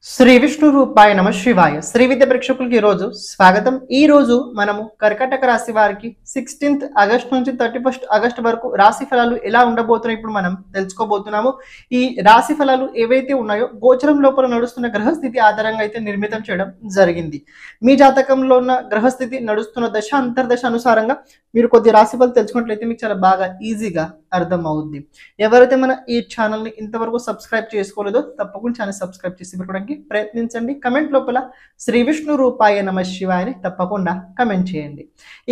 శ్రీ విష్ణు రూపాయ నమ శివాయ శ్రీ విద్య ప్రేక్షకులకి ఈరోజు స్వాగతం. ఈ రోజు మనము కర్కాటక రాశి వారికి 16th ఆగస్ట్ నుంచి 31st ఆగస్ట్ వరకు రాశి ఫలాలు ఎలా ఉండబోతున్నాయి ఇప్పుడు మనం తెలుసుకోబోతున్నాము. ఈ రాశి ఫలాలు ఏవైతే ఉన్నాయో గోచరం లోపల నడుస్తున్న గ్రహస్థితి ఆధారంగా అయితే నిర్మితం చేయడం జరిగింది. మీ జాతకంలో ఉన్న గ్రహస్థితి నడుస్తున్న దశ అంతర్దశ అనుసారంగా మీరు కొద్ది రాశి ఫలాలు తెలుసుకున్నట్లయితే మీకు చాలా బాగా ఈజీగా అర్థం అవుద్ది. ఎవరైతే మన ఈ ఛానల్ని ఇంతవరకు సబ్స్క్రైబ్ చేసుకోలేదో తప్పకుండా ఛానల్ సబ్స్క్రైబ్ చేసి పెట్టుకోవడానికి ప్రయత్నించండి. కమెంట్ లోపల శ్రీ విష్ణు రూపాయ నమ శివాయని తప్పకుండా కమెంట్ చేయండి.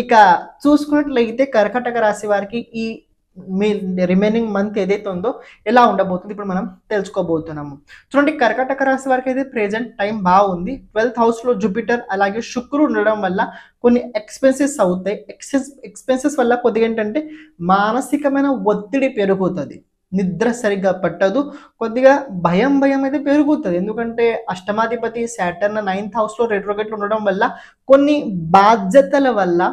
ఇక చూసుకున్నట్లయితే కర్కాటక రాశి వారికి ఈ మీ రిమైనింగ్ మంత్ ఏదైతే ఉందో ఎలా ఉండబోతుంది ఇప్పుడు మనం తెలుసుకోబోతున్నాము. చూడండి, కర్కాటక రాశి వారికి అయితే ప్రెజెంట్ టైం బాగుంది. 12th హౌస్ లో జూపిటర్ అలాగే శుక్రుడు ఉండడం వల్ల కొన్ని ఎక్స్పెన్సెస్ అవుతాయి. ఎక్స్పెన్సెస్ వల్ల కొద్దిగా ఏంటంటే మానసికమైన ఒత్తిడి పెరుగుతుంది, నిద్ర సరిగ్గా పట్టదు, కొద్దిగా భయం అయితే పెరుగుతుంది. ఎందుకంటే అష్టమాధిపతి సాటర్న్ 9th హౌస్ లో రెట్రోగేట్ ఉండడం వల్ల కొన్ని బాధ్యతల వల్ల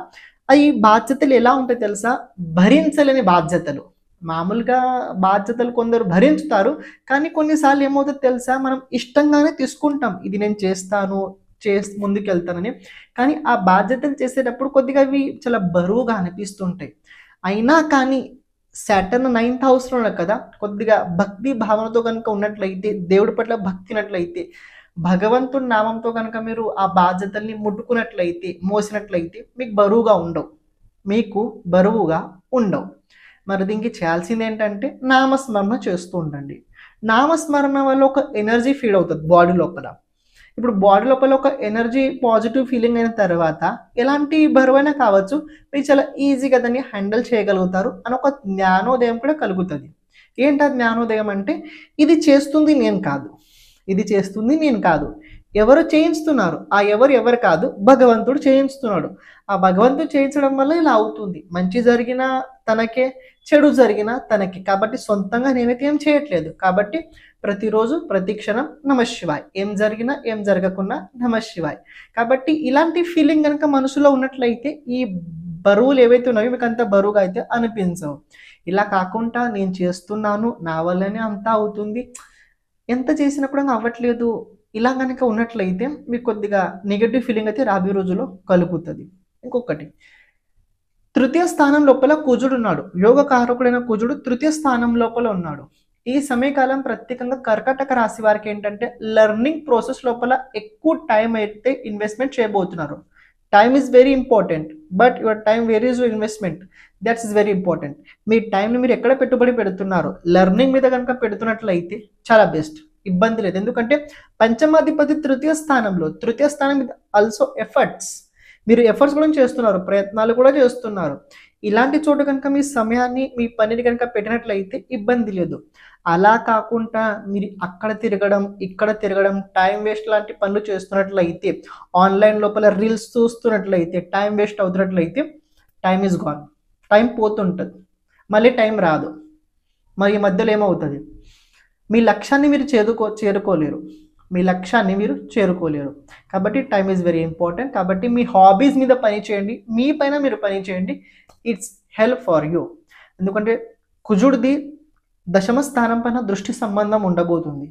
ఈ బాధ్యతలు ఎలా ఉంటాయి తెలుసా, భరించలేని బాధ్యతలు. మామూలుగా బాధ్యతలు కొందరు భరించుతారు, కానీ కొన్నిసార్లు ఏమవుతుంది తెలుసా, మనం ఇష్టంగానే తీసుకుంటాం, ఇది నేను చేస్తాను చేసి ముందుకు వెళ్తానని. కానీ ఆ బాధ్యతలు చేసేటప్పుడు కొద్దిగా అవి చాలా బరువుగా అనిపిస్తుంటాయి. అయినా కానీ సాటర్న్ 9th హౌస్లో ఉన్నాయి కదా, కొద్దిగా భక్తి భావనతో కనుక ఉన్నట్లయితే, దేవుడి పట్ల భక్తినట్లయితే, భగవంతుడి నామంతో కనుక మీరు ఆ బాధ్యతల్ని ముట్టుకున్నట్లయితే, మోసినట్లయితే మీకు బరువుగా ఉండవు. మరి దీనికి చేయాల్సింది ఏంటంటే నామస్మరణ చేస్తూ ఉండండి. నామస్మరణ వల్ల ఒక ఎనర్జీ ఫీడ్ అవుతుంది బాడీ లోపల. ఇప్పుడు బాడీ లోపల ఒక ఎనర్జీ పాజిటివ్ ఫీలింగ్ అయిన తర్వాత ఎలాంటి బరువైనా కావచ్చు, మీరు చాలా ఈజీగా దాన్ని హ్యాండిల్ చేయగలుగుతారు అని ఒక జ్ఞానోదయం కూడా కలుగుతుంది. ఏంటి ఆ జ్ఞానోదయం అంటే, ఇది చేస్తుంది నేను కాదు, ఎవరు చేయిస్తున్నారు, ఆ ఎవరు కాదు, భగవంతుడు చేయిస్తున్నాడు. ఆ భగవంతుడు చేయించడం వల్ల ఇలా అవుతుంది. మంచి జరిగినా తనకే, చెడు జరిగినా తనకి. కాబట్టి సొంతంగా నేనైతే ఏం చేయట్లేదు. కాబట్టి ప్రతిరోజు ప్రతి క్షణం నమశివాయ్, ఏం జరిగినా ఏం జరగకున్నా నమశివాయ్. కాబట్టి ఇలాంటి ఫీలింగ్ కనుక మనసులో ఉన్నట్లయితే ఈ బరువులు ఏవైతే ఉన్నాయో మీకు అంత బరువుగా అయితే అనిపించవు. ఇలా కాకుండా నేను చేస్తున్నాను, నా వల్లనే అంతా అవుతుంది, ఎంత చేసినా కూడా అవ్వట్లేదు, ఇలా కనుక ఉన్నట్లయితే మీకు కొద్దిగా నెగటివ్ ఫీలింగ్ అయితే రాబోయే రోజుల్లో కలుగుతుంది. ఇంకొకటి, తృతీయ స్థానం లోపల కుజుడు ఉన్నాడు. యోగకారకుడైన కుజుడు తృతీయ స్థానం లోపల ఉన్నాడు. ఈ సమయకాలం ప్రత్యేకంగా కర్కాటక రాశి వారికి ఏంటంటే లెర్నింగ్ ప్రాసెస్ లోపల ఎక్కువ టైం అయితే ఇన్వెస్ట్మెంట్ చేయబోతున్నారు. Time is very important, but your time where is your investment, that's is very important. మీ టైంని మీరు ఎక్కడ పెట్టుబడి పెడుతున్నారు, లెర్నింగ్ మీద కనుక పెడుతున్నట్లయితే చాలా బెస్ట్, ఇబ్బంది లేదు. ఎందుకంటే పంచమాధిపతి తృతీయ స్థానం ఆల్సో ఎఫర్ట్స్, మీరు ఎఫర్ట్స్ కూడా చేస్తున్నారు, ప్రయత్నాలు కూడా చేస్తున్నారు. ఇలాంటి చోట కనుక మీ సమయాన్ని, మీ పనిని కనుక పెట్టినట్లయితే ఇబ్బంది లేదు. అలా కాకుండా మీరు అక్కడ తిరగడం, ఇక్కడ తిరగడం, టైం వేస్ట్ లాంటి పనులు చేస్తున్నట్లయితే, ఆన్లైన్ లోపల రీల్స్ చూస్తున్నట్లయితే, టైం వేస్ట్ అవుతున్నట్లయితే టైం ఈజ్ గాన్. టైం పోతుంటుంది, మళ్ళీ టైం రాదు. మరి ఈ మధ్యలో ఏమవుతుంది, మీ లక్ష్యాన్ని మీరు చేరుకోలేరు. కాబట్టి టైం ఈజ్ వెరీ ఇంపార్టెంట్. కాబట్టి మీ హాబీస్ మీద పని చేయండి, మీ పైన మీరు పని చేయండి, ఇట్స్ హెల్ప్ ఫర్ యూ. ఎందుకంటే కుజుడిది దశమ స్థానం పైన దృష్టి సంబంధం ఉండబోతుంది,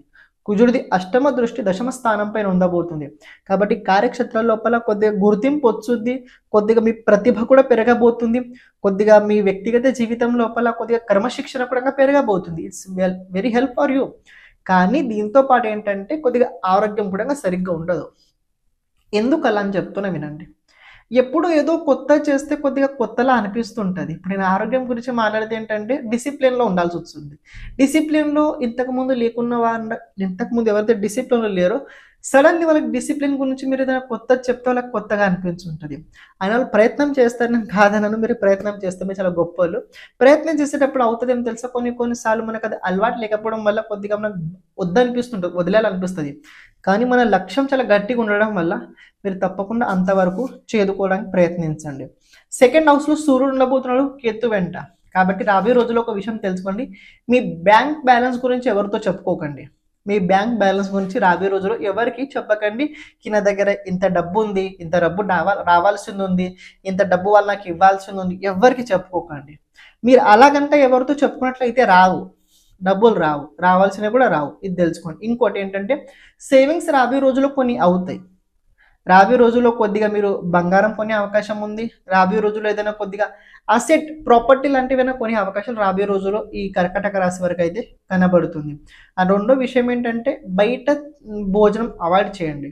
కుజుడిది అష్టమ దృష్టి దశమ స్థానం పైన ఉండబోతుంది. కాబట్టి కార్యక్షేత్రాల లోపల కొద్దిగా గుర్తింపు వచ్చుద్ది, కొద్దిగా మీ ప్రతిభ కూడా పెరగబోతుంది, కొద్దిగా మీ వ్యక్తిగత జీవితం లోపల కొద్దిగా క్రమశిక్షణ కూడా పెరగబోతుంది. It's very help for you. కానీ దీంతో పాటు ఏంటంటే కొద్దిగా ఆరోగ్యం కూడా సరిగ్గా ఉండదు. ఎందుకు అలా అని చెప్తున్నా వినండి. ఎప్పుడు ఏదో కొత్త చేస్తే కొద్దిగా కొత్తలా అనిపిస్తుంటుంది. ఇప్పుడు నేను ఆరోగ్యం గురించి మాట్లాడితే ఏంటంటే డిసిప్లిన్లో ఉండాల్సి వస్తుంది. డిసిప్లిన్లో ఇంతకుముందు ఎవరైతే డిసిప్లిన్లో లేరో సడన్లీ వాళ్ళకి డిసిప్లిన్ గురించి మీరు ఏదైనా కొత్త చెప్తే వాళ్ళకి కొత్తగా అనిపించుంటుంది. ఆయన వాళ్ళు ప్రయత్నం చేస్తారని కాదనను, మీరు ప్రయత్నం చేస్తే మీరు చాలా గొప్ప వాళ్ళు. ప్రయత్నం చేసేటప్పుడు అవుతుంది ఏమో తెలుసా, కొన్నిసార్లు మనకు అది అలవాటు లేకపోవడం వల్ల కొద్దిగా మనకు వద్దనిపిస్తుంటుంది, వదిలేయాలనిపిస్తుంది. కానీ మన లక్ష్యం చాలా గట్టిగా ఉండడం వల్ల మీరు తప్పకుండా అంతవరకు చేరుకోవడానికి ప్రయత్నించండి. సెకండ్ హౌస్లో సూర్యుడు ఉండబోతున్నాడు కేతు వెంట. కాబట్టి రాబోయే రోజుల్లో ఒక విషయం తెలుసుకోండి, మీ బ్యాంక్ బ్యాలెన్స్ గురించి ఎవరితో చెప్పుకోకండి. మీ బ్యాంక్ బ్యాలెన్స్ గురించి రాబోయే రోజుల్లో ఎవరికి చెప్పకండి. నా దగ్గర ఇంత డబ్బు ఉంది, ఇంత డబ్బు రావాల్సింది ఉంది, ఇంత డబ్బు వాళ్ళు నాకు ఇవ్వాల్సింది ఉంది, ఎవరికి చెప్పుకోకండి. మీరు అలా కనుక ఎవరితో చెప్పుకున్నట్లయితే రావు. డబ్బులు రావు, రావాల్సినవి కూడా రావు, ఇది తెలుసుకోండి. ఇంకోటి ఏంటంటే సేవింగ్స్ రాబోయే రోజుల్లో కొన్ని అవుతాయి. రాబోయే రోజుల్లో కొద్దిగా మీరు బంగారం కొనే అవకాశం ఉంది. రాబోయే రోజుల్లో ఏదైనా కొద్దిగా అసెట్ ప్రాపర్టీ లాంటివైనా కొనే అవకాశాలు రాబోయే రోజుల్లో ఈ కర్కాటక రాశి వరకు అయితే కనబడుతుంది. ఆ రెండో విషయం ఏంటంటే బయట భోజనం అవాయిడ్ చేయండి,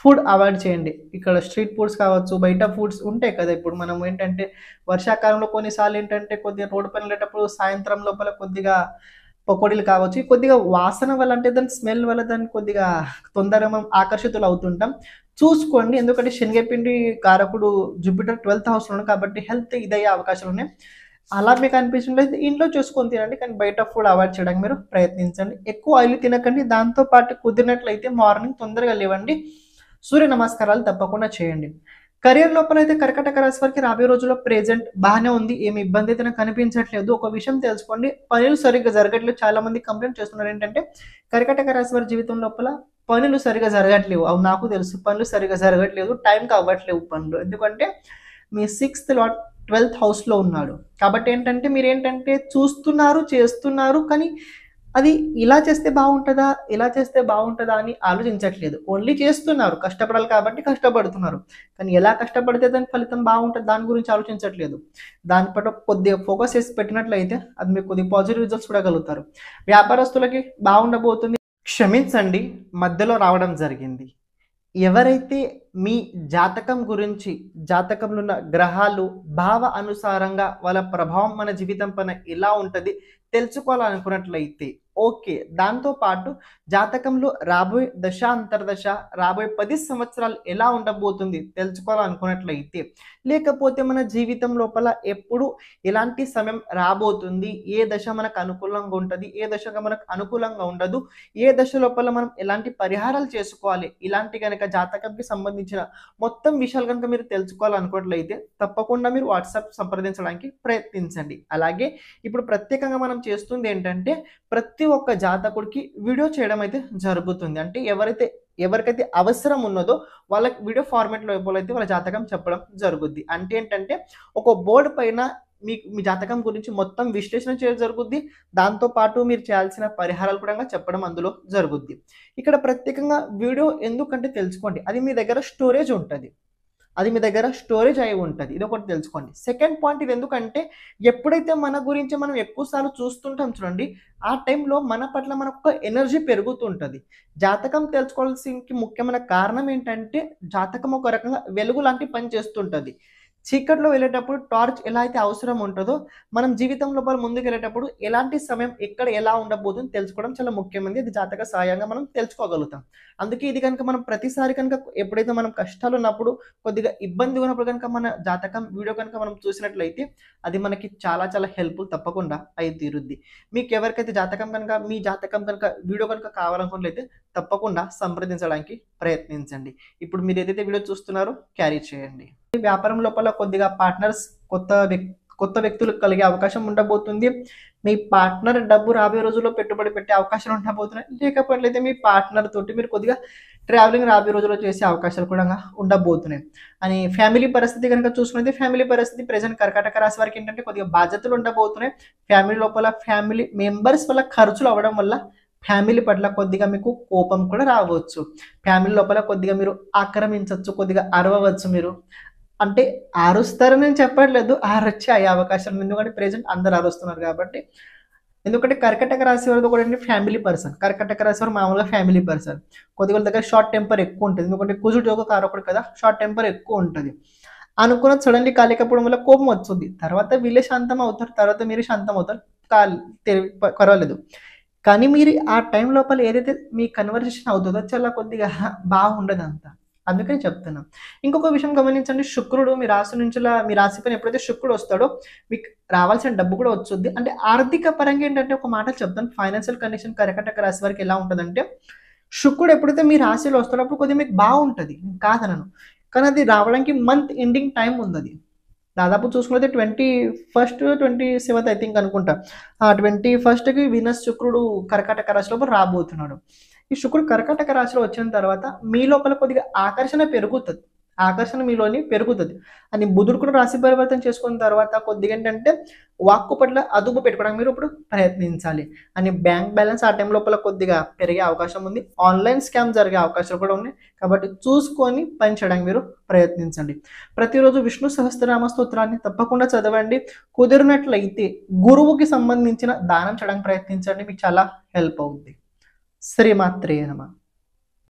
ఫుడ్ అవాయిడ్ చేయండి. ఇక్కడ స్ట్రీట్ ఫుడ్స్ కావచ్చు, బయట ఫుడ్స్ ఉంటాయి కదా. ఇప్పుడు మనం ఏంటంటే వర్షాకాలంలో కొన్నిసార్లు ఏంటంటే కొద్దిగా రోడ్డు పైన వెళ్ళేటప్పుడు సాయంత్రం లోపల కొద్దిగా పకోడీలు కావచ్చు, కొద్దిగా వాసన వల్ల అంటే దాని స్మెల్ వల్ల దాన్ని కొద్దిగా తొందరగా మనం ఆకర్షితులు అవుతుంటాం. చూసుకోండి, ఎందుకంటే శనగపిండి కారకుడు జూపిటర్ 12th హౌస్లో ఉన్నాడు కాబట్టి హెల్త్ ఇదయ్యే అవకాశాలు ఉన్నాయి. అలా మీకు అనిపించినట్లయితే ఇంట్లో చూసుకొని తినండి, కానీ బయట ఫుడ్ అవాయిడ్ చేయడానికి మీరు ప్రయత్నించండి. ఎక్కువ ఆయిల్ తినకండి. దాంతోపాటు కుదిరినట్లయితే మార్నింగ్ తొందరగా లేవండి, సూర్య నమస్కారాలు తప్పకుండా చేయండి. కెరియర్ లోపల అయితే కర్కాటక రాశి వారికి రాబోయే రోజుల్లో ప్రెజెంట్ బాగానే ఉంది, ఏమి ఇబ్బంది అయితే నాకు కనిపించట్లేదు. ఒక విషయం తెలుసుకోండి, పనులు సరిగ్గా జరగట్లేదు. చాలా మంది కంప్లైంట్ చేస్తున్నారు ఏంటంటే కర్కాటక రాశి వారి జీవితం లోపల పనులు సరిగా జరగట్లేవు. అవి నాకు తెలుసు, పనులు సరిగా జరగట్లేదు, టైంకి అవ్వట్లేవు పనులు. ఎందుకంటే మీ 6th లార్డ్ 12th హౌస్లో ఉన్నాడు కాబట్టి ఏంటంటే మీరు ఏంటంటే చూస్తున్నారు, చేస్తున్నారు, కానీ అది ఇలా చేస్తే బాగుంటుందా, ఇలా చేస్తే బాగుంటుందా అని ఆలోచించట్లేదు. ఓన్లీ చేస్తున్నారు, కష్టపడాలి కాబట్టి కష్టపడుతున్నారు, కానీ ఎలా కష్టపడితే దాని ఫలితం బాగుంటుంది దాని గురించి ఆలోచించట్లేదు. దానిపట్ల కొద్దిగా ఫోకస్ చేసి పెట్టినట్లయితే అది మీకు కొద్దిగా పాజిటివ్ రిజల్ట్స్ చూడగలుగుతారు. వ్యాపారస్తులకి బాగుండబోతుంది. క్షమించండి, మధ్యలో రావడం జరిగింది. ఎవరైతే మీ జాతకం గురించి, జాతకంలో ఉన్న గ్రహాలు భావ అనుసారంగా వాళ్ళ ప్రభావం మన జీవితం పైన ఎలా ఉంటుంది తెలుసుకోవాలనుకున్నట్లయితే ఓకే, దాంతోపాటు జాతకంలో రాబోయే దశ అంతర్దశ రాబోయే 10 సంవత్సరాలు ఎలా ఉండబోతుంది తెలుసుకోవాలనుకున్నట్లయితే, లేకపోతే మన జీవితం లోపల ఎప్పుడు ఎలాంటి సమయం రాబోతుంది, ఏ దశ మనకు అనుకూలంగా ఉంటుంది, ఏ దశగా మనకు అనుకూలంగా ఉండదు, ఏ దశ లోపల మనం ఎలాంటి పరిహారాలు చేసుకోవాలి, ఇలాంటి కనుక జాతకంకి సంబంధించిన మొత్తం విషయాలు కనుక మీరు తెలుసుకోవాలనుకున్నట్లయితే తప్పకుండా మీరు వాట్సాప్ సంప్రదించడానికి ప్రయత్నించండి. అలాగే ఇప్పుడు ప్రత్యేకంగా మనం చేస్తుంది ఏంటంటే ప్రతి ఒక్క జాతకుడికి వీడియో చేయడం అయితే జరుగుతుంది. అంటే ఎవరికైతే అవసరం ఉన్నదో వాళ్ళకి వీడియో ఫార్మాట్లో అయితే వాళ్ళ జాతకం చెప్పడం జరుగుద్ది. అంటే ఏంటంటే ఒక బోర్డు పైన మీ జాతకం గురించి మొత్తం విశ్లేషణ చేయడం జరుగుద్ది. దాంతోపాటు మీరు చేయాల్సిన పరిహారాలు కూడా చెప్పడం అందులో జరుగుద్ది. ఇక్కడ ప్రత్యేకంగా వీడియో ఎందుకంటే తెలుసుకోండి, అది మీ దగ్గర స్టోరేజ్ ఉంటుంది, అది మీ దగ్గర స్టోరేజ్ అయి ఉంటుంది. ఇది ఒకటి తెలుసుకోండి. సెకండ్ పాయింట్, ఇది ఎందుకంటే ఎప్పుడైతే మన గురించి మనం ఎక్కువసార్లు చూస్తుంటాం చూడండి, ఆ టైంలో మన పట్ల మనకు ఒక ఎనర్జీ పెరుగుతుంటుంది. జాతకం తెలుసుకోవాల్సిన ముఖ్యమైన కారణం ఏంటంటే జాతకం ఒక రకంగా వెలుగు లాంటి పని చేస్తుంటుంది. చీకట్లో వెళ్ళేటప్పుడు టార్చ్ ఎలా అయితే అవసరం ఉంటుందో మనం జీవితం లోపల ముందుకు వెళ్ళేటప్పుడు ఎలాంటి సమయం ఎక్కడ ఎలా ఉండబోతుందో తెలుసుకోవడం చాలా ముఖ్యమైనది. ఇది జాతక సాయంగా మనం తెలుసుకోగలుగుతాం. అందుకే ఇది కనుక మనం ప్రతిసారి కనుక ఎప్పుడైతే మనం కష్టాలు ఉన్నప్పుడు కొద్దిగా ఇబ్బంది ఉన్నప్పుడు కనుక మన జాతకం వీడియో కనుక మనం చూసినట్లయితే అది మనకి చాలా చాలా హెల్ప్ఫుల్ తప్పకుండా అయి తీరుద్ది. మీకు ఎవరికైతే జాతకం కనుక మీ జాతకం కనుక వీడియో కనుక కావాలనుకున్నట్లయితే తప్పకుండా సంప్రదించడానికి ప్రయత్నించండి. ఇప్పుడు మీరు ఏదైతే వీడియో చూస్తున్నారో క్యారీ చేయండి. వ్యాపారం లోపల కొద్దిగా పార్ట్నర్స్ కొత్త వ్యక్తులు కలిగే అవకాశం ఉండబోతుంది. మీ పార్ట్నర్ డబ్బు రాబోయే రోజుల్లో పెట్టుబడి పెట్టే అవకాశాలు ఉండబోతున్నాయి. లేకపోతే మీ పార్ట్నర్ తోటి మీరు కొద్దిగా ట్రావెలింగ్ రాబోయే రోజుల్లో చేసే అవకాశాలు కూడా ఉండబోతున్నాయి. అని ఫ్యామిలీ పరిస్థితి కనుక చూసుకున్నది, ఫ్యామిలీ పరిస్థితి ప్రెజెంట్ కర్కాటక రాశి వారికి ఏంటంటే కొద్దిగా బాధ్యతలు ఉండబోతున్నాయి. ఫ్యామిలీ లోపల ఫ్యామిలీ మెంబర్స్ వల్ల ఖర్చులు అవ్వడం వల్ల ఫ్యామిలీ పట్ల కొద్దిగా మీకు కోపం కూడా రావచ్చు. ఫ్యామిలీ లోపల కొద్దిగా మీరు ఆక్రమించవచ్చు, కొద్దిగా అరవవచ్చు. మీరు అంటే అరుస్తారని నేను చెప్పట్లేదు, అరొచ్చే అయ్యే అవకాశం, ఎందుకంటే ప్రెజెంట్ అందరు అరుస్తున్నారు కాబట్టి. ఎందుకంటే కర్కాటక రాశి వారితో కూడా ఫ్యామిలీ పర్సన్, కర్కాటక రాశి వారు మామూలుగా ఫ్యామిలీ పర్సన్. కొద్దిగా దగ్గర షార్ట్ టెంపర్ ఎక్కువ ఉంటుంది, ఎందుకంటే కుజుడు యోగ కారకుడు కదా, షార్ట్ టెంపర్ ఎక్కువ ఉంటుంది. అనుకున్న సడన్లీ కాలేకపోవడం వల్ల కోపం వస్తుంది. తర్వాత వీళ్ళే శాంతం అవుతారు, తర్వాత మీరు శాంతం అవుతారు, పర్వాలేదు. కానీ మీరు ఆ టైం లోపల ఏదైతే మీ కన్వర్జేషన్ అవుతుందో చాలా కొద్దిగా బాగుండదు అంతా, అందుకని చెప్తున్నాం. ఇంకొక విషయం గమనించండి, శుక్రుడు మీ రాశి నుంచి మీ రాశి పైన ఎప్పుడైతే శుక్రుడు వస్తాడో మీకు రావాల్సిన డబ్బు కూడా వచ్చుద్ది. అంటే ఆర్థిక పరంగా ఏంటంటే ఒక మాట చెప్తాను, ఫైనాన్షియల్ కండిషన్ కర్కాటక రాశి వారికి ఎలా ఉంటుందంటే శుక్రుడు ఎప్పుడైతే మీ రాశిలో వస్తాడో అప్పుడు కొద్దిగా మీకు బాగుంటుంది, కాదనను, కానీ అది రావడానికి మంత్ ఎండింగ్ టైం ఉంది. అది దాదాపు చూసుకుంటే 21st 27th ఐ థింక్ అనుకుంటా, 21st వీనస్ శుక్రుడు కర్కాటక రాశిలో రాబోతున్నాడు. ఈ శుక్రుడు కర్కాటక రాశిలో వచ్చిన తర్వాత మీ లోపల కొద్దిగా ఆకర్షణ పెరుగుతుంది. ఆకర్షణ మీలోని పెరుగుతుంది. అని బుధుడు కూడా రాశి పరివర్తన చేసుకున్న తర్వాత కొద్దిగా ఏంటంటే వాక్కు పట్ల అదుపు పెట్టుకోవడానికి మీరు ఇప్పుడు ప్రయత్నించాలి. అని బ్యాంక్ బ్యాలెన్స్ ఆ టైం లోపల కొద్దిగా పెరిగే అవకాశం ఉంది. ఆన్లైన్ స్కామ్ జరిగే అవకాశాలు కూడా ఉన్నాయి. కాబట్టి చూసుకొని పని చేయడానికి మీరు ప్రయత్నించండి. ప్రతిరోజు విష్ణు సహస్రనామ స్తోత్రాన్ని తప్పకుండా చదవండి. కుదిరినట్లయితే గురువుకి సంబంధించిన దానం చేయడానికి ప్రయత్నించండి. మీకు చాలా హెల్ప్ అవుతుంది. శ్రీమాత్రే నమః.